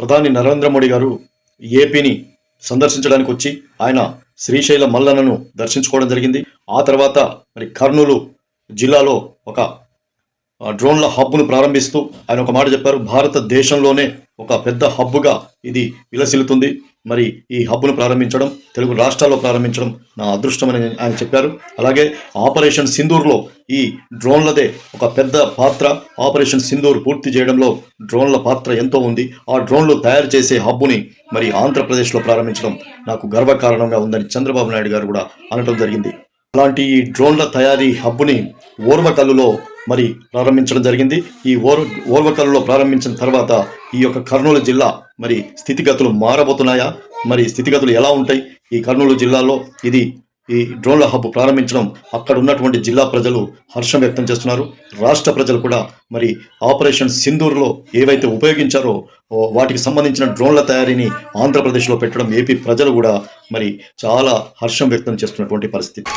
ప్రధాని నరేంద్ర మోడీ గారు ఏపీని సందర్శించడానికి వచ్చి ఆయన శ్రీశైల మల్లన్నను దర్శించుకోవడం జరిగింది. ఆ తర్వాత మరి కర్నూలు జిల్లాలో ఒక డ్రోన్ల హబ్ను ప్రారంభిస్తూ ఆయన ఒక మాట చెప్పారు. భారతదేశంలోనే ఒక పెద్ద హబ్గా ఇది విలసిల్లుతుంది. మరి ఈ హబ్ను ప్రారంభించడం, తెలుగు రాష్ట్రాల్లో ప్రారంభించడం నా అదృష్టమని ఆయన చెప్పారు. అలాగే ఆపరేషన్ సింధూర్లో ఈ డ్రోన్లదే ఒక పెద్ద పాత్ర. ఆపరేషన్ సింధూర్ పూర్తి చేయడంలో డ్రోన్ల పాత్ర ఎంతో ఉంది. ఆ డ్రోన్లు తయారు చేసే హబ్బుని మరి ఆంధ్రప్రదేశ్లో ప్రారంభించడం నాకు గర్వకారణంగా ఉందని చంద్రబాబు నాయుడు గారు కూడా అనడం జరిగింది. అలాంటి ఈ డ్రోన్ల తయారీ హబ్బుని ఓర్వకల్లులో మరి ప్రారంభించడం జరిగింది. ఈ ఓర్వకల్లులో ప్రారంభించిన తర్వాత ఈ యొక్క కర్నూలు జిల్లా మరి స్థితిగతులు మారబోతున్నాయా, మరి స్థితిగతులు ఎలా ఉంటాయి ఈ కర్నూలు జిల్లాలో ఈ డ్రోన్ల హబ్ ప్రారంభించడం అక్కడ ఉన్నటువంటి జిల్లా ప్రజలు హర్షం వ్యక్తం చేస్తున్నారు. రాష్ట్ర ప్రజలు కూడా మరి ఆపరేషన్ సింధూర్లో ఏవైతే ఉపయోగించారో వాటికి సంబంధించిన డ్రోన్ల తయారీని ఆంధ్రప్రదేశ్లో పెట్టడం ఏపీ ప్రజలు కూడా మరి చాలా హర్షం వ్యక్తం చేస్తున్నటువంటి పరిస్థితి.